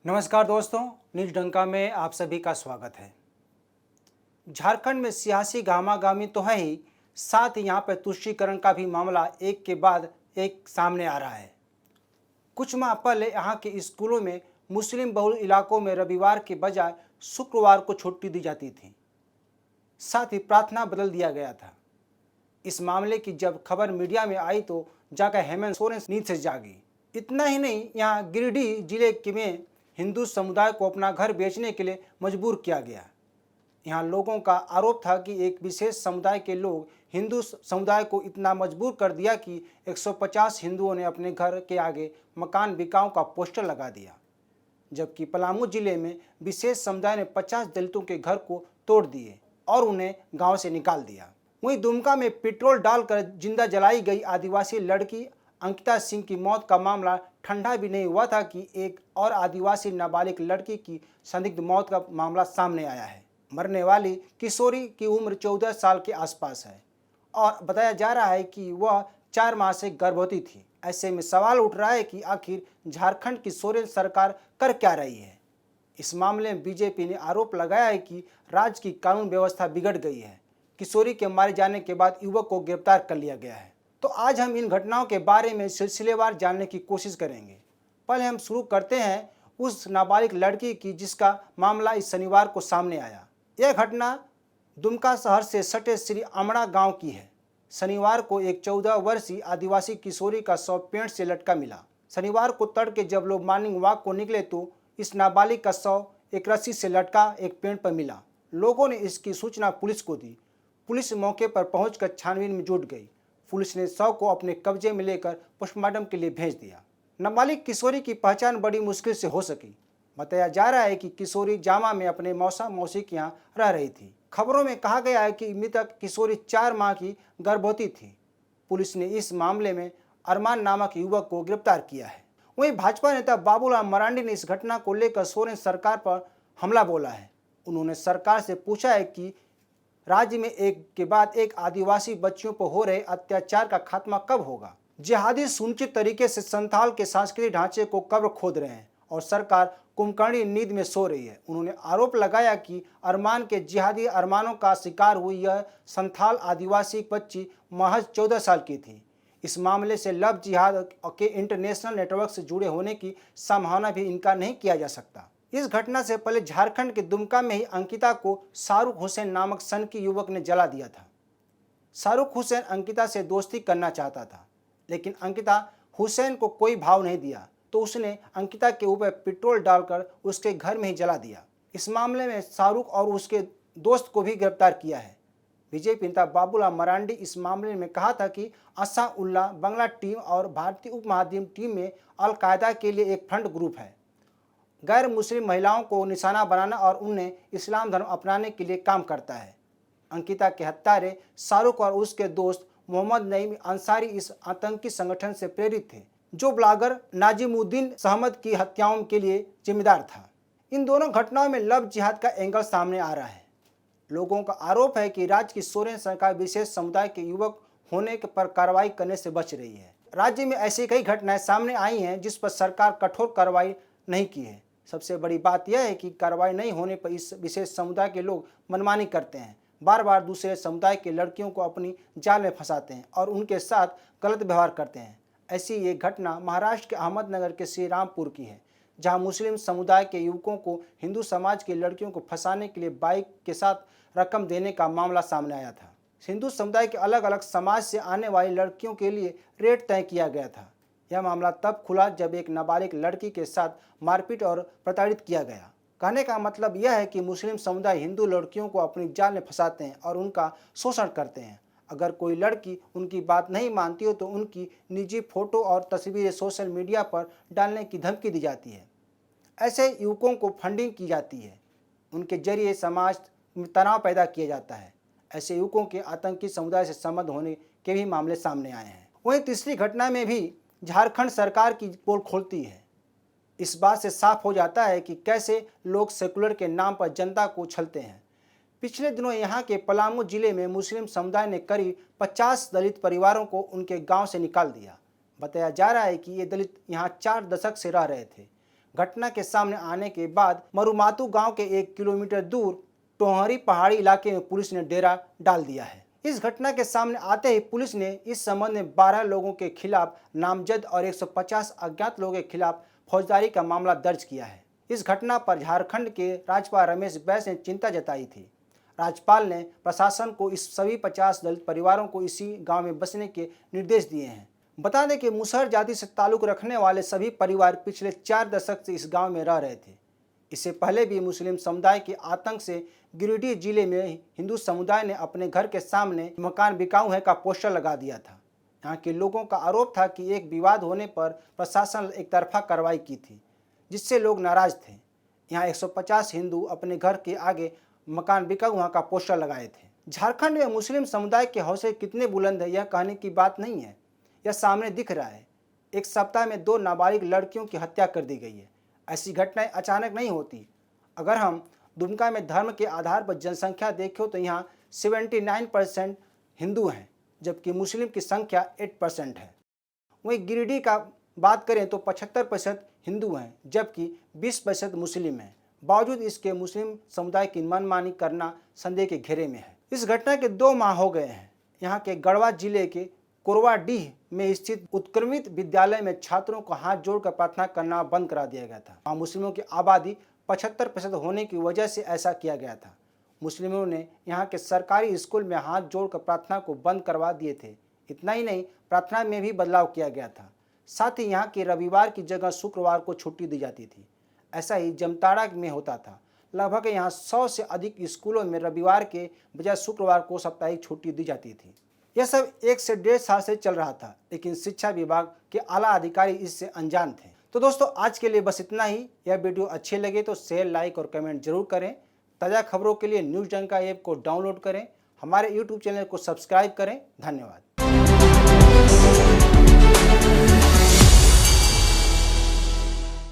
नमस्कार दोस्तों, न्यूज डंका में आप सभी का स्वागत है। झारखंड में सियासी गामागामी तो है ही, साथ ही यहाँ पर तुष्टीकरण का भी मामला एक के बाद एक सामने आ रहा है। कुछ माह पहले यहाँ के स्कूलों में मुस्लिम बहुल इलाकों में रविवार के बजाय शुक्रवार को छुट्टी दी जाती थी, साथ ही प्रार्थना बदल दिया गया था। इस मामले की जब खबर मीडिया में आई तो जाकर हेमंत सोरेन नींद से जागी। इतना ही नहीं, यहाँ गिरिडीह जिले में हिंदू समुदाय को अपना घर बेचने के लिए मजबूर किया गया। यहाँ लोगों का आरोप था कि एक विशेष समुदाय के लोग हिंदू समुदाय को इतना मजबूर कर दिया कि 150 हिंदुओं ने अपने घर के आगे मकान बिकाऊ का पोस्टर लगा दिया, जबकि पलामू जिले में विशेष समुदाय ने 50 दलितों के घर को तोड़ दिए और उन्हें गांव से निकाल दिया। वहीं दुमका में पेट्रोल डालकर जिंदा जलाई गई आदिवासी लड़की अंकिता सिंह की मौत का मामला ठंडा भी नहीं हुआ था कि एक और आदिवासी नाबालिग लड़की की संदिग्ध मौत का मामला सामने आया है। मरने वाली किशोरी की उम्र 14 साल के आसपास है और बताया जा रहा है कि वह 4 माह से गर्भवती थी। ऐसे में सवाल उठ रहा है कि आखिर झारखंड की सोरेन सरकार कर क्या रही है। इस मामले में बीजेपी ने आरोप लगाया है कि राज्य की कानून व्यवस्था बिगड़ गई है। किशोरी के मारे जाने के बाद युवक को गिरफ्तार कर लिया गया है। तो आज हम इन घटनाओं के बारे में सिलसिलेवार जानने की कोशिश करेंगे। पहले हम शुरू करते हैं उस नाबालिग लड़की की जिसका मामला इस शनिवार को सामने आया। यह घटना दुमका शहर से सटे श्री अमड़ा गांव की है। शनिवार को एक 14 वर्षीय आदिवासी किशोरी का शव पेड़ से लटका मिला। शनिवार को तड़के जब लोग मॉर्निंग वॉक को निकले तो इस नाबालिग का शव एक रस्सी से लटका एक पेड़ पर मिला। लोगों ने इसकी सूचना पुलिस को दी। पुलिस मौके पर पहुंचकर छानबीन में जुट गई। पुलिस ने शव को अपने कब्जे में लेकर पोस्टमार्टम के लिए भेज दिया। नाबालिग किशोरी की पहचान बड़ी मुश्किल से हो सकी। बताया जा रहा है कि किशोरी जामा में अपने मौसा मौसी के यहाँ रह रही थी। खबरों में कहा गया है कि मृतक किशोरी 4 माह की गर्भवती थी। पुलिस ने इस मामले में अरमान नामक युवक को गिरफ्तार किया है। वहीं भाजपा नेता बाबूलाल मरांडी ने इस घटना को लेकर सोरेन सरकार पर हमला बोला है। उन्होंने सरकार से पूछा है कि राज्य में एक के बाद एक आदिवासी बच्चियों पर हो रहे अत्याचार का खात्मा कब होगा। जिहादी सुनिश्चित तरीके से संथाल के सांस्कृतिक ढांचे को कब्र खोद रहे हैं और सरकार कुंभकर्णी नींद में सो रही है। उन्होंने आरोप लगाया कि अरमान के जिहादी अरमानों का शिकार हुई यह संथाल आदिवासी बच्ची महज 14 साल की थी। इस मामले से लव जिहाद के इंटरनेशनल नेटवर्क से जुड़े होने की संभावना भी इनकार नहीं किया जा सकता। इस घटना से पहले झारखंड के दुमका में ही अंकिता को शाहरुख हुसैन नामक सनकी युवक ने जला दिया था। शाहरुख हुसैन अंकिता से दोस्ती करना चाहता था, लेकिन अंकिता हुसैन को कोई भाव नहीं दिया तो उसने अंकिता के ऊपर पेट्रोल डालकर उसके घर में ही जला दिया। इस मामले में शाहरुख और उसके दोस्त को भी गिरफ्तार किया है। बीजेपी नेता बाबूलाल मरांडी इस मामले में कहा था कि असा उल्लाह बांग्ला टीम और भारतीय उपमहाद्वीप टीम में अल-कायदा के लिए एक फ्रंट ग्रुप है। गैर मुस्लिम महिलाओं को निशाना बनाना और उन्हें इस्लाम धर्म अपनाने के लिए काम करता है। अंकिता के हत्यारे शाहरुख और उसके दोस्त मोहम्मद नईम अंसारी इस आतंकी संगठन से प्रेरित थे जो ब्लॉगर नाजिमुद्दीन सहमद की हत्याओं के लिए जिम्मेदार था। इन दोनों घटनाओं में लव जिहाद का एंगल सामने आ रहा है। लोगों का आरोप है कि राज्य की सोरेन सरकार विशेष समुदाय के युवक होने पर कार्रवाई करने से बच रही है। राज्य में ऐसी कई घटनाएं सामने आई हैं जिस पर सरकार कठोर कार्रवाई नहीं की है। सबसे बड़ी बात यह है कि कार्रवाई नहीं होने पर इस विशेष समुदाय के लोग मनमानी करते हैं, बार बार दूसरे समुदाय के लड़कियों को अपनी जाल में फंसाते हैं और उनके साथ गलत व्यवहार करते हैं। ऐसी ये घटना महाराष्ट्र के अहमदनगर के श्री रामपुर की है, जहां मुस्लिम समुदाय के युवकों को हिंदू समाज की लड़कियों को फंसाने के लिए बाइक के साथ रकम देने का मामला सामने आया था। हिंदू समुदाय के अलग अलग समाज से आने वाली लड़कियों के लिए रेट तय किया गया था। यह मामला तब खुला जब एक नाबालिग लड़की के साथ मारपीट और प्रताड़ित किया गया। कहने का मतलब यह है कि मुस्लिम समुदाय हिंदू लड़कियों को अपनी जाल में फंसाते हैं और उनका शोषण करते हैं। अगर कोई लड़की उनकी बात नहीं मानती हो तो उनकी निजी फोटो और तस्वीरें सोशल मीडिया पर डालने की धमकी दी जाती है। ऐसे युवकों को फंडिंग की जाती है, उनके जरिए समाज में तनाव पैदा किया जाता है। ऐसे युवकों के आतंकी समुदाय से संबंध होने के भी मामले सामने आए हैं। वहीं तीसरी घटना में भी झारखंड सरकार की पोल खोलती है। इस बात से साफ हो जाता है कि कैसे लोग सेकुलर के नाम पर जनता को छलते हैं। पिछले दिनों यहाँ के पलामू जिले में मुस्लिम समुदाय ने करीब 50 दलित परिवारों को उनके गांव से निकाल दिया। बताया जा रहा है कि ये दलित यहाँ 4 दशक से रह रहे थे। घटना के सामने आने के बाद मरुमातू गांव के 1 किलोमीटर दूर टोहरी पहाड़ी इलाके में पुलिस ने डेरा डाल दिया है। इस घटना के सामने आते ही पुलिस ने इस संबंध में 12 लोगों के खिलाफ नामजद और 150 अज्ञात लोगों के खिलाफ फौजदारी का मामला दर्ज किया है। इस घटना पर झारखंड के राज्यपाल रमेश बैस ने चिंता जताई थी। राज्यपाल ने प्रशासन को इस सभी 50 दलित परिवारों को इसी गांव में बसने के निर्देश दिए हैं। बता दें कि मुसहर जाति से ताल्लुक रखने वाले सभी परिवार पिछले 4 दशक से इस गांव में रह रहे थे। इससे पहले भी मुस्लिम समुदाय के आतंक से गिरिडीह जिले में हिंदू समुदाय ने अपने घर के सामने मकान बिकाऊ है का पोस्टर लगा दिया था। यहाँ के लोगों का आरोप था कि एक विवाद होने पर प्रशासन एक तरफा कार्रवाई की थी, जिससे लोग नाराज थे। यहाँ 150 हिंदू अपने घर के आगे मकान बिकाऊ है का पोस्टर लगाए थे। झारखंड में मुस्लिम समुदाय के हौसले कितने बुलंद है, यह कहने की बात नहीं है, यह सामने दिख रहा है। एक सप्ताह में 2 नाबालिग लड़कियों की हत्या कर दी गई है। ऐसी घटनाएं अचानक नहीं होती। अगर हम दुमका में धर्म के आधार पर जनसंख्या देखें तो यहाँ 79% हिंदू हैं, जबकि मुस्लिम की संख्या 8% है। वहीं गिरिडीह का बात करें तो 75% हिंदू हैं, जबकि 20% मुस्लिम हैं। बावजूद इसके मुस्लिम समुदाय की मनमानी करना संदेह के घेरे में है। इस घटना के 2 माह हो गए हैं। यहाँ के गढ़वा जिले के कोरवाडीह में स्थित उत्क्रमित विद्यालय में छात्रों को हाथ जोड़कर प्रार्थना करना बंद करा दिया गया था। वहाँ मुस्लिमों की आबादी 75% होने की वजह से ऐसा किया गया था। मुस्लिमों ने यहाँ के सरकारी स्कूल में हाथ जोड़कर प्रार्थना को बंद करवा दिए थे। इतना ही नहीं, प्रार्थना में भी बदलाव किया गया था। साथ ही यहाँ के रविवार की जगह शुक्रवार को छुट्टी दी जाती थी। ऐसा ही जमताड़ा में होता था। लगभग यहाँ 100 से अधिक स्कूलों में रविवार के बजाय शुक्रवार को साप्ताहिक छुट्टी दी जाती थी। यह सब 1 से 1.5 साल से चल रहा था, लेकिन शिक्षा विभाग के आला अधिकारी इससे अनजान थे। तो दोस्तों, आज के लिए बस इतना ही। यह वीडियो अच्छे लगे तो शेयर, लाइक और कमेंट जरूर करें। ताज़ा खबरों के लिए न्यूज़ डंका ऐप को डाउनलोड करें। हमारे यूट्यूब चैनल को सब्सक्राइब करें। धन्यवाद।